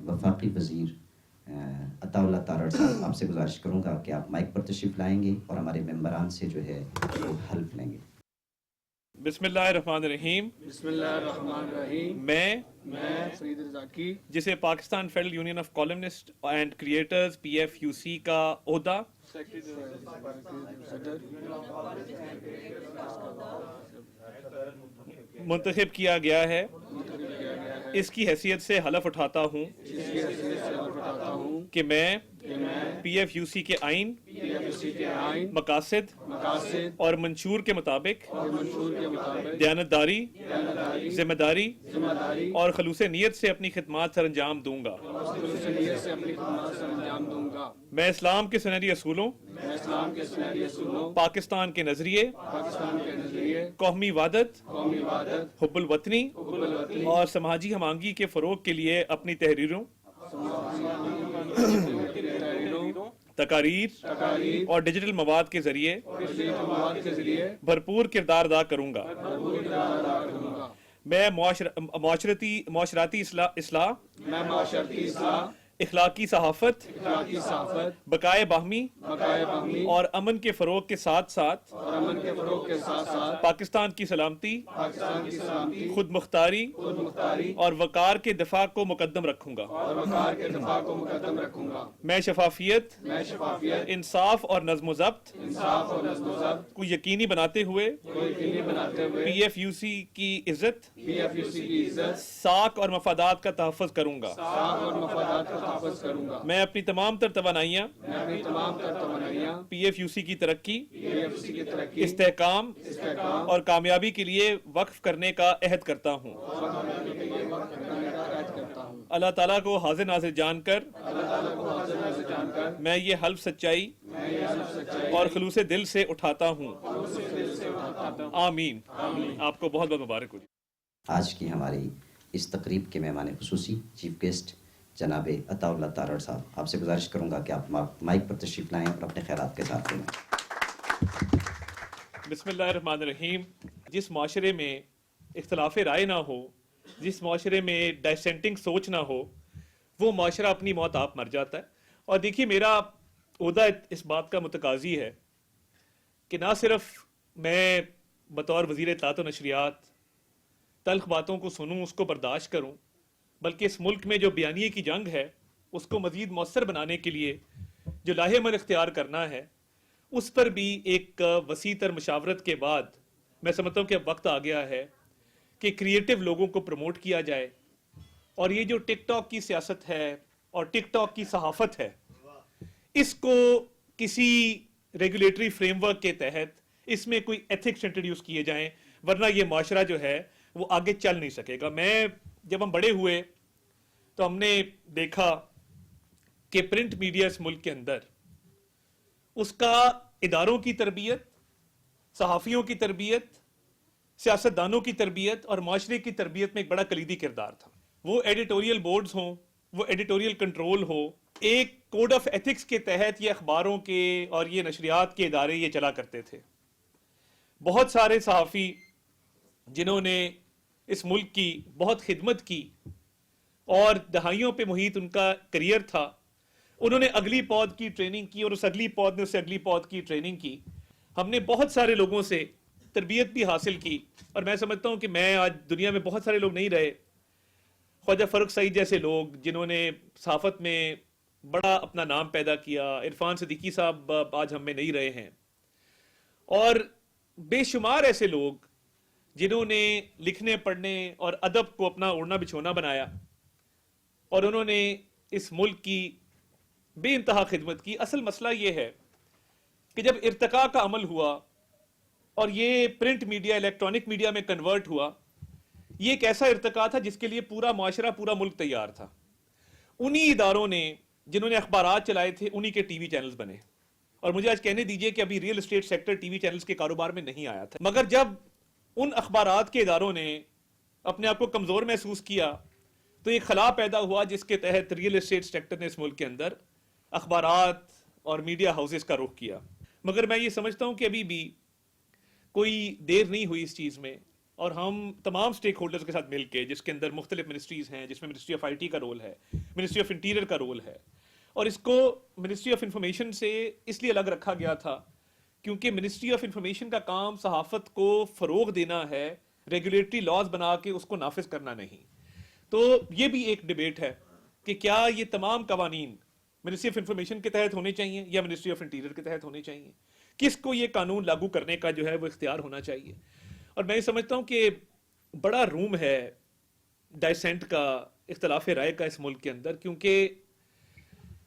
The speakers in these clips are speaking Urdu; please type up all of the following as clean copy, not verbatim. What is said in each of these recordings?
وفاقی وزیر عطا اللہ تارڑ صاحب، آپ سے گزارش کروں گا کہ آپ مائک پر تشریف لائیں گے اور ہمارے ممبران سے جو ہے وہ حلف لیں گے۔ بسم اللہ الرحمن الرحیم۔ بسم اللہ الرحمن الرحیم۔ میں فرید رضاکی، جسے Pakistan federal union of columnist and creators PFUC کا عہدہ صدر منتخب کیا گیا ہے، اس کی حیثیت سے حلف اٹھاتا ہوں کہ میں PFUC کے آئین، مقاصد اور منشور کے مطابق دیانتداری، ذمہ داری اور خلوص نیت سے اپنی خدمات سر انجام دوں گا۔ میں اسلام کے سنہری اصولوں، پاکستان کے نظریے، قومی وحدت، حب الوطنی اور سماجی ہم آہنگی کے فروغ کے لیے اپنی تحریروں، تقاریر اور ڈیجیٹل مواد کے ذریعے بھرپور کردار ادا کروں گا۔ میں معاشرتی اصلاح، اخلاقی صحافت، بقائے باہمی اور امن کے فروغ کے ساتھ ساتھ پاکستان کی سلامتی، خود مختاری اور وقار کے دفاع کو مقدم رکھوں گا۔ میں شفافیت، انصاف اور نظم و ضبط کو یقینی بناتے ہوئے PFUC کی عزت، ساکھ اور مفادات کا تحفظ کروں گا۔ میں اپنی تمام تر توانائیاں PFUC کی ترقی، استحکام اور کامیابی کے لیے وقف کرنے کا عہد کرتا ہوں۔ اللہ تعالیٰ کو حاضر ناظر جان کر میں یہ حلف سچائی اور خلوص دل سے اٹھاتا ہوں۔ آمین۔ آپ کو بہت بہت مبارک ہو۔ آج کی ہماری اس تقریب کے مہمان خصوصی چیف گیسٹ جناب عطا اللہ تارڑ صاحب، آپ سے گزارش کروں گا کہ آپ مائک پر تشریف لائیں اور اپنے خیرات کے ساتھ دیں۔ بسم اللہ الرحمن الرحیم۔ جس معاشرے میں اختلاف رائے نہ ہو، جس معاشرے میں ڈائسینٹنگ سوچ نہ ہو، وہ معاشرہ اپنی موت آپ مر جاتا ہے۔ اور دیکھیے، میرا عہدہ اس بات کا متقاضی ہے کہ نہ صرف میں بطور وزیر اطلاعات و نشریات تلخ باتوں کو سنوں، اس کو برداشت کروں، بلکہ اس ملک میں جو بیانیے کی جنگ ہے اس کو مزید مؤثر بنانے کے لیے جو لاہ عمل اختیار کرنا ہے، اس پر بھی ایک وسیع تر مشاورت کے بعد میں سمجھتا ہوں کہ اب وقت آ گیا ہے کہ کریٹو لوگوں کو پروموٹ کیا جائے۔ اور یہ جو ٹک ٹاک کی سیاست ہے اور ٹک ٹاک کی صحافت ہے، اس کو کسی ریگولیٹری فریم ورک کے تحت اس میں کوئی ایتھکس انٹروڈیوس کیے جائیں، ورنہ یہ معاشرہ جو ہے وہ آگے چل نہیں سکے گا۔ جب ہم بڑے ہوئے تو ہم نے دیکھا کہ پرنٹ میڈیا اس ملک کے اندر، اس کا اداروں کی تربیت، صحافیوں کی تربیت، سیاستدانوں کی تربیت اور معاشرے کی تربیت میں ایک بڑا کلیدی کردار تھا۔ وہ ایڈیٹوریل بورڈز ہوں، وہ ایڈیٹوریل کنٹرول ہو، ایک کوڈ آف ایتھکس کے تحت یہ اخباروں کے اور یہ نشریات کے ادارے یہ چلا کرتے تھے۔ بہت سارے صحافی جنہوں نے اس ملک کی بہت خدمت کی اور دہائیوں پہ محیط ان کا کریئر تھا، انہوں نے اگلی پود کی ٹریننگ کی اور اس اگلی پود نے اسے اگلی پود کی ٹریننگ کی۔ ہم نے بہت سارے لوگوں سے تربیت بھی حاصل کی، اور میں سمجھتا ہوں کہ میں آج دنیا میں بہت سارے لوگ نہیں رہے، خواجہ فرق سعید جیسے لوگ جنہوں نے صحافت میں بڑا اپنا نام پیدا کیا، عرفان صدیقی صاحب آج ہم میں نہیں رہے ہیں، اور بے شمار ایسے لوگ جنہوں نے لکھنے پڑھنے اور ادب کو اپنا اوڑھنا بچھونا بنایا، اور انہوں نے اس ملک کی بے انتہا خدمت کی۔ اصل مسئلہ یہ ہے کہ جب ارتقاء کا عمل ہوا اور یہ پرنٹ میڈیا الیکٹرانک میڈیا میں کنورٹ ہوا، یہ ایک ایسا ارتقاء تھا جس کے لیے پورا معاشرہ، پورا ملک تیار تھا۔ انہی اداروں نے جنہوں نے اخبارات چلائے تھے، انہی کے ٹی وی چینلز بنے، اور مجھے آج کہنے دیجئے کہ ابھی real estate sector T V channels کے کاروبار میں نہیں آیا تھا، مگر جب ان اخبارات کے اداروں نے اپنے آپ کو کمزور محسوس کیا تو ایک خلا پیدا ہوا جس کے تحت ریل اسٹیٹ سیکٹر نے اس ملک کے اندر اخبارات اور میڈیا ہاؤسز کا رخ کیا۔ مگر میں یہ سمجھتا ہوں کہ ابھی بھی کوئی دیر نہیں ہوئی اس چیز میں، اور ہم تمام سٹیک ہولڈرز کے ساتھ مل کے، جس کے اندر مختلف منسٹریز ہیں، جس میں منسٹری آف آئی ٹی کا رول ہے، منسٹری آف انٹیریئر کا رول ہے. اور اس کو منسٹری آف انفارمیشن سے اس لیے الگ رکھا گیا تھا کیونکہ منسٹری آف انفارمیشن کا کام صحافت کو فروغ دینا ہے، ریگولیٹری لاز بنا کے اس کو نافذ کرنا نہیں. تو یہ بھی ایک ڈیبیٹ ہے کہ کیا یہ تمام قوانین منسٹری آف انفارمیشن کے تحت ہونے چاہیے یا منسٹری آف انٹیریئر کے تحت ہونے چاہیے، کس کو یہ قانون لاگو کرنے کا جو ہے وہ اختیار ہونا چاہیے. اور میں یہ سمجھتا ہوں کہ بڑا روم ہے ڈائسینٹ کا، اختلاف رائے کا اس ملک کے اندر، کیونکہ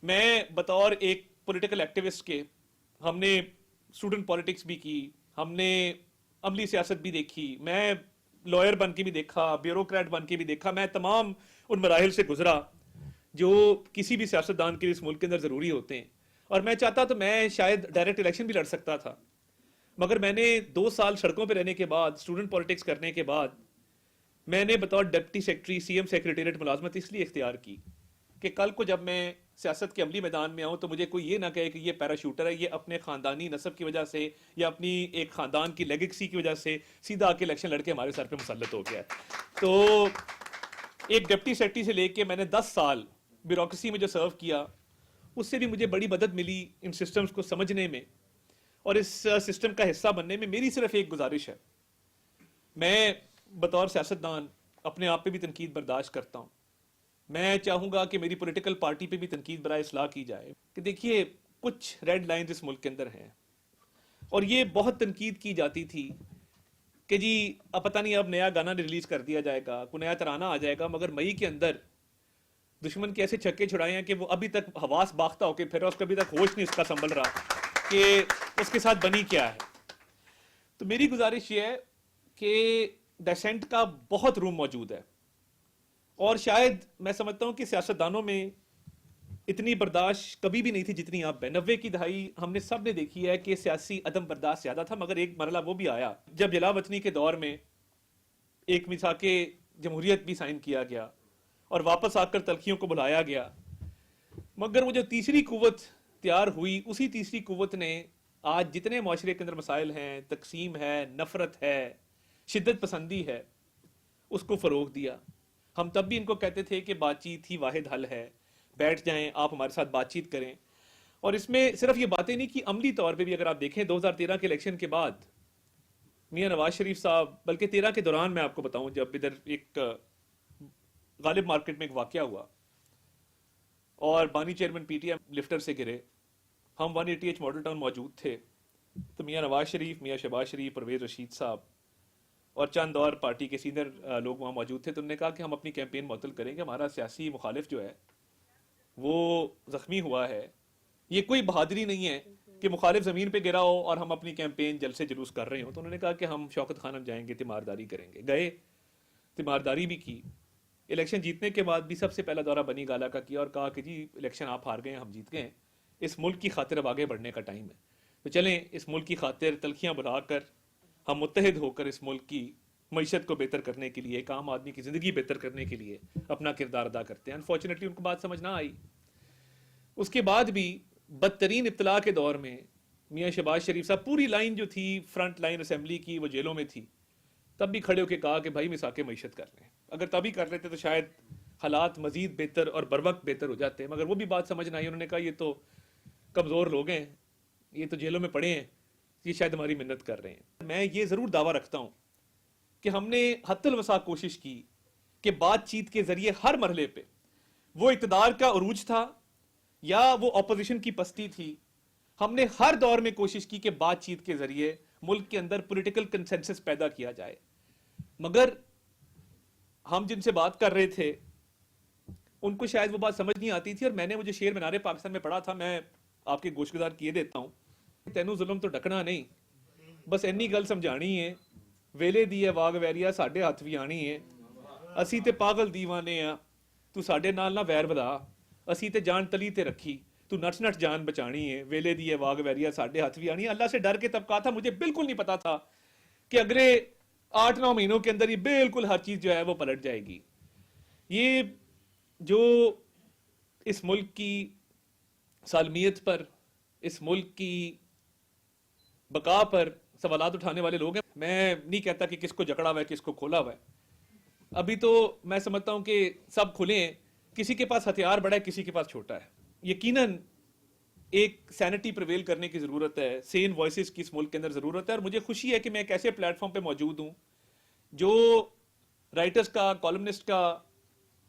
میں بطور ایک پولیٹیکل ایکٹیوسٹ کے، ہم نے اسٹوڈنٹ پالیٹکس بھی کی، ہم نے عملی سیاست بھی دیکھی، میں لائر بن کے بھی دیکھا، بیوروکریٹ بن کے بھی دیکھا، میں تمام ان مراحل سے گزرا جو کسی بھی سیاستدان کے لیے اس ملک کے اندر ضروری ہوتے ہیں. اور میں چاہتا تو میں شاید ڈائریکٹ الیکشن بھی لڑ سکتا تھا، مگر میں نے 2 سال سڑکوں پہ رہنے کے بعد، اسٹوڈنٹ پالیٹکس کرنے کے بعد، میں نے بطور deputy secretary C M secretariat ملازمت اس لیے اختیار کی کہ کل کو جب میں سیاست کے عملی میدان میں آؤں تو مجھے کوئی یہ نہ کہے کہ یہ پیراشوٹر ہے، یہ اپنے خاندانی نسب کی وجہ سے یا اپنی ایک خاندان کی لیگیسی کی وجہ سے سیدھا آ کے الیکشن لڑ کے ہمارے سر پہ مسلط ہو گیا ہے. تو ایک ڈپٹی سیکرٹری سے لے کے میں نے 10 سال بیوروکریسی میں جو سرو کیا، اس سے بھی مجھے بڑی مدد ملی ان سسٹمز کو سمجھنے میں اور اس سسٹم کا حصہ بننے میں. میری صرف ایک گزارش ہے، میں بطور سیاستدان اپنے آپ پہ بھی تنقید برداشت کرتا ہوں. میں چاہوں گا کہ میری پولیٹیکل پارٹی پہ بھی تنقید برائے اصلاح کی جائے کہ دیکھیے کچھ ریڈ لائنز اس ملک کے اندر ہیں، اور یہ بہت تنقید کی جاتی تھی کہ جی اب پتہ نہیں اب نیا گانا ریلیز کر دیا جائے گا، کوئی نیا ترانہ آ جائے گا، مگر مئی کے اندر دشمن کے ایسے چھکے چھڑائے ہیں کہ وہ ابھی تک حواس باختہ ہو کے پھر اس کا ابھی تک ہوش نہیں اس کا سنبھل رہا کہ اس کے ساتھ بنی کیا ہے. تو میری گزارش یہ ہے کہ ڈیسینٹ کا بہت روم موجود ہے، اور شاید میں سمجھتا ہوں کہ سیاستدانوں میں اتنی برداشت کبھی بھی نہیں تھی جتنی اب ہے. 90 کی دہائی ہم نے سب نے دیکھی ہے کہ سیاسی عدم برداشت زیادہ تھا، مگر ایک مرحلہ وہ بھی آیا جب جلا وطنی کے دور میں ایک میثاق جمہوریت بھی سائن کیا گیا اور واپس آ کر تلخیوں کو بلایا گیا. مگر وہ جو تیسری قوت تیار ہوئی، اسی تیسری قوت نے آج جتنے معاشرے کے اندر مسائل ہیں، تقسیم ہے، نفرت ہے، شدت پسندی ہے، اس کو فروغ دیا. ہم تب بھی ان کو کہتے تھے کہ بات چیت ہی واحد حل ہے، بیٹھ جائیں آپ ہمارے ساتھ بات چیت کریں. اور اس میں صرف یہ باتیں نہیں کہ عملی طور پہ بھی اگر آپ دیکھیں 2013 کے الیکشن کے بعد میاں نواز شریف صاحب، بلکہ 13 کے دوران میں آپ کو بتاؤں جب ادھر ایک غالب مارکیٹ میں ایک واقعہ ہوا اور بانی چیئرمین پی ٹی ایم لفٹر سے گرے، ہم 180H ماڈل ٹاؤن موجود تھے، تو میاں نواز شریف، میاں شہباز شریف، پرویز رشید صاحب اور چند اور پارٹی کے سینئر لوگ وہاں موجود تھے. تو انہوں نے کہا کہ ہم اپنی کیمپین معطل کریں گے، ہمارا سیاسی مخالف جو ہے وہ زخمی ہوا ہے. یہ کوئی بہادری نہیں ہے کہ مخالف زمین پہ گرا ہو اور ہم اپنی کیمپین جلسے جلوس کر رہے ہوں. تو انہوں نے کہا کہ ہم شوکت خانم جائیں گے، تیمارداری کریں گے. گئے، تیمارداری بھی کی. الیکشن جیتنے کے بعد بھی سب سے پہلا دورہ بنی گالا کا کیا اور کہا کہ جی الیکشن آپ ہار گئے ہیں، ہم جیت گئے ہیں، اس ملک کی خاطر اب آگے بڑھنے کا ٹائم ہے. تو چلیں اس ملک کی خاطر تلخیاں بلا کر ہم متحد ہو کر اس ملک کی معیشت کو بہتر کرنے کے لیے، ایک عام آدمی کی زندگی بہتر کرنے کے لیے اپنا کردار ادا کرتے ہیں. انفارچونیٹلی ان کو بات سمجھ نہ آئی. اس کے بعد بھی بدترین ابتلا کے دور میں میاں شہباز شریف صاحب، پوری لائن جو تھی فرنٹ لائن اسمبلی کی وہ جیلوں میں تھی، تب بھی کھڑے ہو کے کہا کہ بھائی میثاق معیشت کر لیں. اگر تبھی کر لیتے تو شاید حالات مزید بہتر اور بروقت بہتر ہو جاتے ہیں، مگر وہ بھی بات سمجھ نہ آئی. انہوں نے کہا یہ تو کمزور لوگ ہیں، یہ تو جیلوں میں پڑے ہیں، یہ شاید ہماری منت کر رہے ہیں. میں یہ ضرور دعویٰ رکھتا ہوں کہ ہم نے حد الوسع کوشش کی کہ بات چیت کے ذریعے ہر مرحلے پہ، وہ اقتدار کا عروج تھا یا وہ اپوزیشن کی پستی تھی، ہم نے ہر دور میں کوشش کی کہ بات چیت کے ذریعے ملک کے اندر پولیٹیکل کنسنسس پیدا کیا جائے. مگر ہم جن سے بات کر رہے تھے ان کو شاید وہ بات سمجھ نہیں آتی تھی. اور میں نے وہ جو شعر مینار پاکستان میں پڑھا تھا، میں آپ کے گوش گزار کیے دیتا ہوں. تینوں ظلم تو ڈکنا نہیں، بس اینی گل سمجھانی ہے، ویلے دی ہے واگ ویریا ساڈے ہاتھ بھی آنی ہے، اسی تے پاگل دیوانے ہاں تو ساڈے نال نہ ویر ودا، اسی تے جان تلی تے رکھی تو نٹ نٹ جان بچانی ہے، ویلے دی ہے واگ ویریا ساڈے ہاتھ بھی آنی ہے. اللہ سے ڈر کے تب کہا تھا، مجھے بالکل نہیں پتا تھا کہ اگلے 8-9 مہینوں کے اندر یہ بالکل ہر چیز جو ہے وہ پلٹ جائے گی. یہ جو اس ملک کی سالمیت پر، اس ملک کی بقا پر سوالات اٹھانے والے لوگ ہیں. میں نہیں کہتا کہ کس کو جکڑا ہوا ہے کس کو کھولا ہوا ہے، ابھی تو میں سمجھتا ہوں کہ سب کھلے ہیں، کسی کے پاس ہتھیار بڑا ہے, کسی کے پاس چھوٹا ہے. یقیناً ایک سینٹی پریویل کرنے کی ضرورت ہے, سین وائسز کی اس ملک کے اندر ضرورت ہے, اور مجھے خوشی ہے کہ میں ایک ایسے پلیٹ فارم پہ موجود ہوں جو رائٹرز کا, کالمنسٹ کا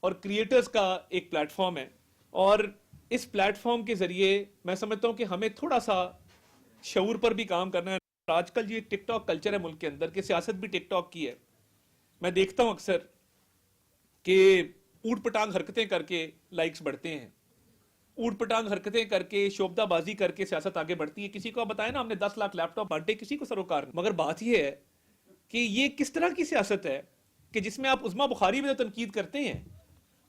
اور کریٹرز کا ایک پلیٹ فارم ہے. اور اس پلیٹ فارم کے ذریعے میں سمجھتا ہوں کہ ہمیں تھوڑا سا شعور پر بھی کام کرنا ہے. آج کل یہ ٹک ٹاک کلچر ہے ملک کے اندر کہ سیاست بھی ٹک ٹاک کی ہے. میں دیکھتا ہوں اکثر کہ اوٹ پٹانگ حرکتیں کر کے لائکس بڑھتے ہیں, اوٹ پٹانگ حرکتیں کر کے, شوبدہ بازی کر کے سیاست آگے بڑھتی ہے. کسی کو بتائیں نا ہم نے 10 لاکھ لیپ ٹاپ بانٹے, کسی کو سروکار نہیں. مگر بات یہ ہے کہ یہ کس طرح کی سیاست ہے کہ جس میں آپ عظما بخاری میں تنقید کرتے ہیں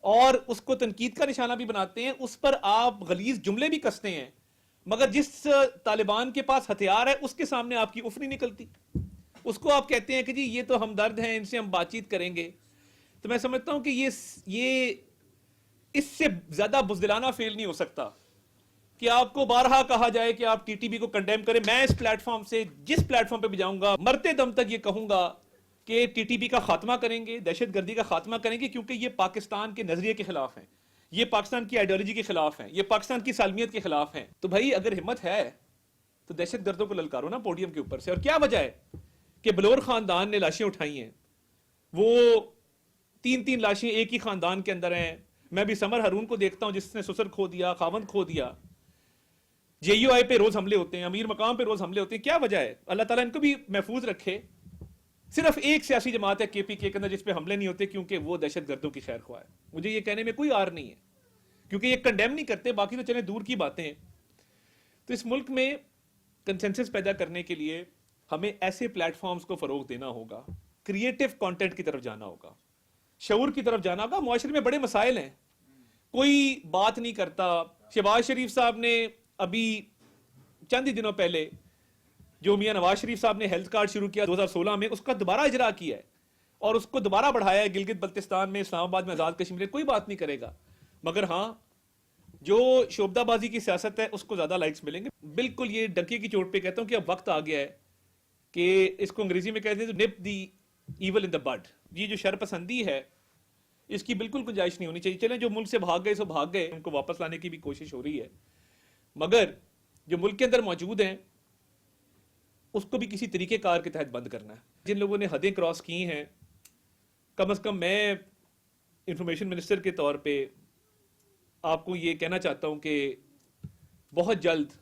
اور اس کو تنقید کا نشانہ بھی بناتے ہیں, اس پر آپ غلیظ جملے بھی کستے ہیں, مگر جس طالبان کے پاس ہتھیار ہے اس کے سامنے آپ کی اف نہیں نکلتی. اس کو آپ کہتے ہیں کہ جی یہ تو ہمدرد ہیں, ان سے ہم بات چیت کریں گے. تو میں سمجھتا ہوں کہ یہ اس سے زیادہ بزدلانہ فیل نہیں ہو سکتا کہ آپ کو بارہا کہا جائے کہ آپ ٹی ٹی پی کو کنڈیم کریں. میں اس پلیٹ فارم سے جس پلیٹ فارم پہ بھی جاؤں گا مرتے دم تک یہ کہوں گا کہ ٹی ٹی پی کا خاتمہ کریں گے, دہشت گردی کا خاتمہ کریں گے, کیونکہ یہ پاکستان کے نظریے کے خلاف ہیں, یہ پاکستان کی آئیڈیالوجی کے خلاف ہیں, یہ پاکستان کی سالمیت کے خلاف ہیں. تو بھائی اگر ہمت ہے تو دہشت گردوں کو للکارو نا پوڈیم کے اوپر سے. اور کیا وجہ ہے کہ بلور خاندان نے لاشیں اٹھائی ہیں, وہ 3 لاشیں ایک ہی خاندان کے اندر ہیں. میں بھی سمر ہارون کو دیکھتا ہوں جس نے سسر کھو دیا, خاوند کھو دیا. جے یو آئی پہ روز حملے ہوتے ہیں, امیر مقام پہ روز حملے ہوتے ہیں. کیا وجہ ہے؟ اللہ تعالیٰ ان کو بھی محفوظ رکھے. صرف ایک سیاسی جماعت ہے کے پی کے اندر جس پہ حملے نہیں ہوتے, کیونکہ وہ دہشت گردوں کی خیر خواہ ہے. مجھے یہ کہنے میں کوئی آر نہیں ہے, کیونکہ یہ کنڈیم نہیں کرتے, باقی تو چلیں دور کی باتیں ہیں. تو اس ملک میں کنسنسس پیدا کرنے کے لیے ہمیں ایسے پلیٹ فارمز کو فروغ دینا ہوگا, کریٹو کانٹینٹ کی طرف جانا ہوگا, شعور کی طرف جانا ہوگا. معاشرے میں بڑے مسائل ہیں, کوئی بات نہیں کرتا. شہباز شریف صاحب نے ابھی چند ہی دنوں پہلے جو میاں نواز شریف صاحب نے ہیلتھ کارڈ شروع کیا 2016 میں, اس کا دوبارہ اجرا کیا ہے اور اس کو دوبارہ بڑھایا ہے. گلگت بلتستان میں, اسلام آباد میں آزاد کشمیر, کوئی بات نہیں کرے گا. مگر ہاں جو شوبدہ بازی کی سیاست ہے اس کو زیادہ لائکس ملیں گے. بالکل یہ ڈنکے کی چوٹ پہ کہتا ہوں کہ اب وقت آ گیا ہے کہ اس کو انگریزی میں کہتے ہیں نپ دی ایول ان دا بڈ. یہ جو شر پسندی ہے اس کی بالکل گنجائش نہیں ہونی چاہیے. چلیں جو ملک سے بھاگ گئے سو بھاگ گئے, ان کو واپس لانے کی بھی کوشش ہو رہی ہے, مگر جو ملک کے اندر موجود ہیں اس کو بھی کسی طریقے کار کے تحت بند کرنا ہے. جن لوگوں نے حدیں کراس کی ہیں, کم از کم میں انفارمیشن منسٹر کے طور پہ آپ کو یہ کہنا چاہتا ہوں کہ بہت جلد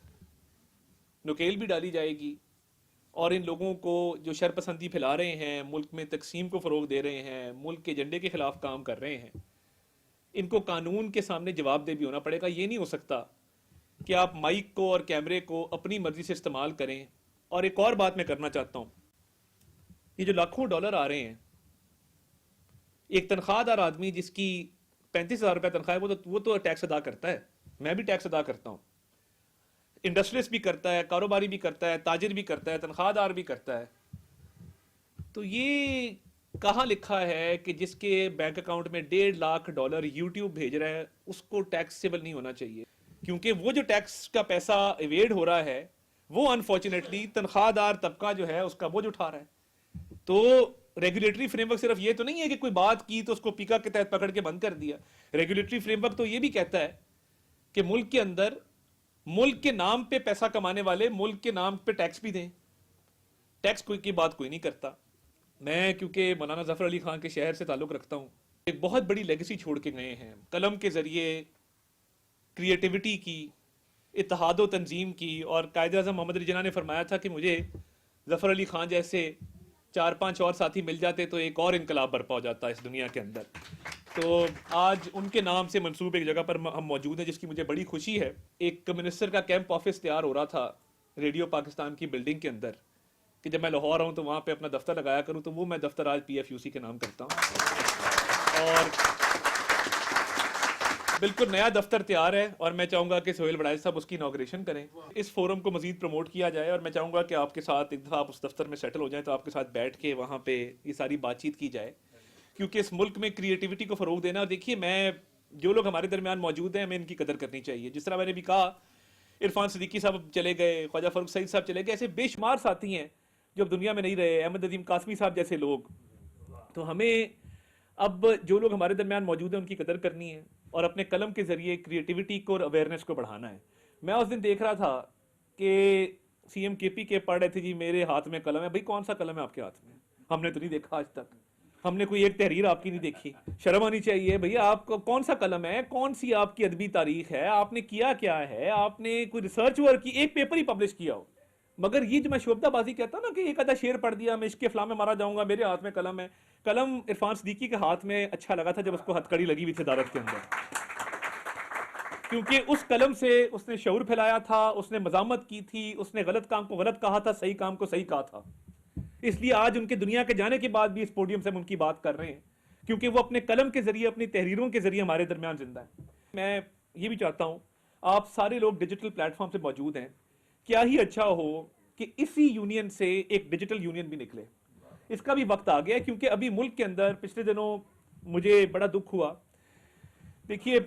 نکیل بھی ڈالی جائے گی, اور ان لوگوں کو جو شر پسندی پھیلا رہے ہیں, ملک میں تقسیم کو فروغ دے رہے ہیں, ملک کے ایجنڈے کے خلاف کام کر رہے ہیں, ان کو قانون کے سامنے جواب دہ بھی ہونا پڑے گا. یہ نہیں ہو سکتا کہ آپ مائک کو اور کیمرے کو اپنی مرضی سے استعمال کریں. اور ایک اور بات میں کرنا چاہتا ہوں, یہ جو لاکھوں ڈالر آ رہے ہیں, ایک تنخواہ دار آدمی جس کی 35,000 روپے تنخواہ ہے وہ تو ٹیکس ادا کرتا ہے, میں بھی ٹیکس ادا کرتا ہوں, انڈسٹریلسٹ بھی کرتا ہے, کاروباری بھی کرتا ہے, تاجر بھی کرتا ہے, تنخواہ دار بھی کرتا ہے. تو یہ کہاں لکھا ہے کہ جس کے بینک اکاؤنٹ میں $1.5 لاکھ یوٹیوب بھیج رہا ہے اس کو ٹیکسیبل نہیں ہونا چاہیے؟ کیونکہ وہ جو ٹیکس کا پیسہ ایویڈ ہو رہا ہے وہ انفارچونیٹلی تنخواہ دار طبقہ جو ہے اس کا بوجھ اٹھا رہا ہے. تو ریگولیٹری فریم ورک صرف یہ تو نہیں ہے کہ کوئی بات کی تو اس کو پیکا کے تحت پکڑ کے بند کر دیا. ریگولیٹری فریم ورک تو یہ بھی کہتا ہے کہ ملک کے اندر ملک کے نام پہ پیسہ کمانے والے ملک کے نام پہ ٹیکس بھی دیں. ٹیکس کوئی کی بات کوئی نہیں کرتا. میں کیونکہ مولانا ظفر علی خان کے شہر سے تعلق رکھتا ہوں, ایک بہت بڑی لیگیسی چھوڑ کے گئے ہیں, قلم کے ذریعے کریٹیوٹی کی, اتحاد و تنظیم کی. اور قائد اعظم محمد علی جناح نے فرمایا تھا کہ مجھے ظفر علی خان جیسے 4-5 اور ساتھی مل جاتے تو ایک اور انقلاب برپا ہو جاتا ہے اس دنیا کے اندر. تو آج ان کے نام سے منسوب ایک جگہ پر ہم موجود ہیں جس کی مجھے بڑی خوشی ہے. ایک منسٹر کا کیمپ آفس تیار ہو رہا تھا ریڈیو پاکستان کی بلڈنگ کے اندر کہ جب میں لاہور آؤں تو وہاں پہ اپنا دفتر لگایا کروں, تو وہ میں دفتر آج PFUC کے نام کرتا ہوں. اور بالکل نیا دفتر تیار ہے اور میں چاہوں گا کہ سہیل وڑائچ صاحب اس کی انوگریشن کریں. اس فورم کو مزید پروموٹ کیا جائے, اور میں چاہوں گا کہ آپ کے ساتھ ایک دفعہ آپ اس دفتر میں سیٹل ہو جائیں تو آپ کے ساتھ بیٹھ کے وہاں پہ یہ ساری بات چیت کی جائے, کیونکہ اس ملک میں کریٹیوٹی کو فروغ دینا. اور دیکھیے, میں جو لوگ ہمارے درمیان موجود ہیں ہمیں ان کی قدر کرنی چاہیے. جس طرح میں نے بھی کہا عرفان صدیقی صاحب چلے گئے, خواجہ فاروق سعید صاحب چلے گئے, ایسے بے شمار ساتھی ہیں جو اب دنیا میں نہیں رہے, احمد عظیم قاسمی صاحب جیسے لوگ. تو ہمیں اب جو لوگ ہمارے درمیان موجود ہیں ان کی قدر کرنی ہے. اور اپنے قلم کے ذریعے کریٹیوٹی کو اور اویئرنیس کو بڑھانا ہے. میں اس دن دیکھ رہا تھا کہ سی ایم کے پی کے پڑھ رہے تھے جی میرے ہاتھ میں قلم ہے. بھائی کون سا قلم ہے آپ کے ہاتھ میں؟ ہم نے تو نہیں دیکھا آج تک. ہم نے کوئی ایک تحریر آپ کی نہیں دیکھی. شرم آنی چاہیے بھیا. آپ کو کون سا قلم ہے؟ کون سی آپ کی ادبی تاریخ ہے؟ آپ نے کیا کیا ہے؟ آپ نے کوئی ریسرچ ورک کی؟ ایک پیپر ہی پبلش کیا ہو. مگر یہ جو میں شعبدہ بازی کہتا ہوں نا کہ ایک آدھا شعر پڑھ دیا, میں عشق فلاں میں مارا جاؤں گا, میرے ہاتھ میں قلم ہے. قلم عرفان صدیقی کے ہاتھ میں اچھا لگا تھا جب اس کو ہتھ کڑی لگی ہوئی تھی عدالت کے اندر, کیونکہ اس قلم سے اس نے شعور پھیلایا تھا, اس نے مذمت کی تھی, اس نے غلط کام کو غلط کہا تھا, صحیح کام کو صحیح کہا تھا. اس لیے آج ان کے دنیا کے جانے کے بعد بھی اس پوڈیم سے ہم ان کی بات کر رہے ہیں, کیونکہ وہ اپنے قلم کے ذریعے, اپنی تحریروں کے ذریعے ہمارے درمیان زندہ ہے. میں یہ بھی چاہتا ہوں آپ سارے لوگ ڈیجیٹل پلیٹ فارم سے موجود ہیں, کیا ہی اچھا ہو کہ اسی یونین سے ایک ڈیجیٹل یونین بھی نکلے. اس کا بھی وقت آ گیا, کیونکہ ابھی ملک کے اندر پچھلے دنوں مجھے بڑا دکھ ہوا. دیکھیے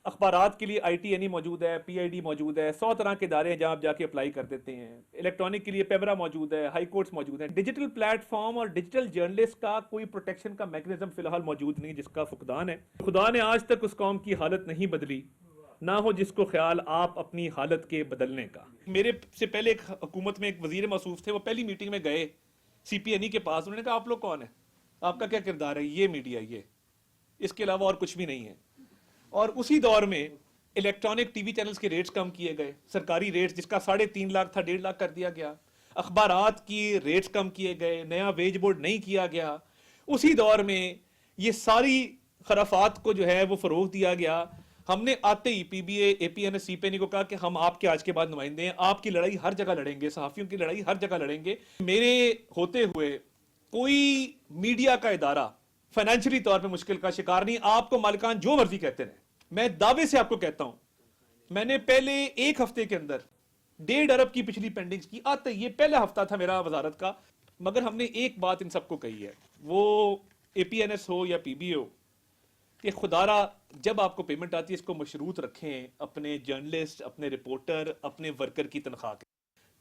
اخبارات کے لیے آئی ٹی اینی موجود ہے, پی آئی ڈی موجود ہے, 100 طرح کے ادارے ہیں جہاں آپ جا کے اپلائی کر دیتے ہیں. الیکٹرانک کے لیے پیمرا موجود ہے, ہائی کورٹس موجود ہیں. ڈیجیٹل پلیٹ فارم اور ڈیجیٹل جرنلسٹ کا کوئی پروٹیکشن کا میکنزم فی الحال موجود نہیں, جس کا فقدان ہے. خدا نے آج تک اس قوم کی حالت نہیں بدلی, نہ ہو جس کو خیال آپ اپنی حالت کے بدلنے کا. میرے سے پہلے ایک حکومت میں ایک وزیر موصوف تھے, وہ پہلی میٹنگ میں گئے سی پی اینی کے پاس. انہوں نے کہا آپ لوگ کون ہیں, آپ کا کیا کردار ہے؟ یہ میڈیا, یہ اس کے علاوہ اور کچھ بھی نہیں ہے. اور اسی دور میں الیکٹرانک ٹی وی چینلز کے ریٹس کم کیے گئے, سرکاری ریٹس جس کا 3.5 لاکھ تھا 1.5 لاکھ کر دیا گیا. اخبارات کی ریٹس کم کیے گئے, نیا ویج بورڈ نہیں کیا گیا. اسی دور میں یہ ساری خرافات کو جو ہے وہ فروغ دیا گیا. ہم نے آتے ہی پی be a, a P N S, C P N کو کہا کہ ہم آپ کے آج کے بعد نمائندے ہیں, آپ کی لڑائی ہر جگہ لڑیں گے, صحافیوں کی لڑائی ہر جگہ لڑیں گے. میرے ہوتے ہوئے کوئی میڈیا کا ادارہ فائنینشلی طور پہ مشکل کا شکار نہیں. آپ کو مالکان جو مرضی کہتے رہیں, میں دعوے سے آپ کو کہتا ہوں میں نے پہلے ایک ہفتے کے اندر 1.5 ارب کی پچھلی پینڈنگز کی. آتے یہ پہلا ہفتہ تھا میرا وزارت کا, مگر ہم نے ایک بات ان سب کو کہی ہے, وہ اے پی این ایس ہو یا پی بی ہو, کہ خدارا جب آپ کو پیمنٹ آتی ہے اس کو مشروط رکھیں اپنے جرنلسٹ, اپنے رپورٹر, اپنے ورکر کی تنخواہ کے.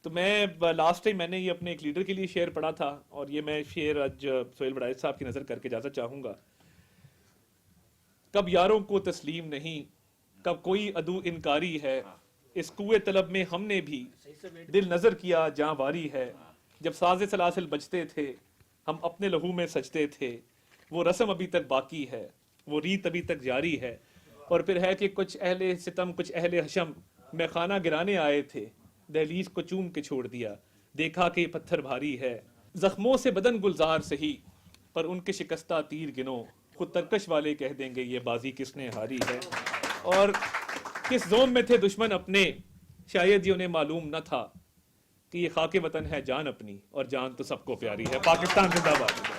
تو میں لاسٹ ٹائم میں نے یہ اپنے ایک لیڈر کے لیے شیئر پڑھا تھا, اور یہ میں شیئر آج سہیل بڑائچ صاحب کی نظر کر کے اجازت چاہوں گا. کب یاروں کو تسلیم نہیں, کب کوئی عدو انکاری ہے, اس کوئے طلب میں ہم نے بھی دل نظر کیا جاں واری ہے. جب ساز سلاسل بجتے تھے ہم اپنے لہو میں سجتے تھے, وہ رسم ابھی تک باقی ہے, وہ ریت ابھی تک جاری ہے. اور پھر ہے کہ کچھ اہل ستم کچھ اہل حشم میں خانہ گرانے آئے تھے, دہلیز کو چوم کے چھوڑ دیا, دیکھا کہ یہ پتھر بھاری ہے. زخموں سے بدن گلزار سہی پر ان کے شکستہ تیر گنو, خود ترکش والے کہہ دیں گے یہ بازی کس نے ہاری ہے. اور کس زوم میں تھے دشمن اپنے, شاید یہ انہیں معلوم نہ تھا کہ یہ خاک وطن ہے جان اپنی, اور جان تو سب کو پیاری ہے. پاکستان زندہ باد.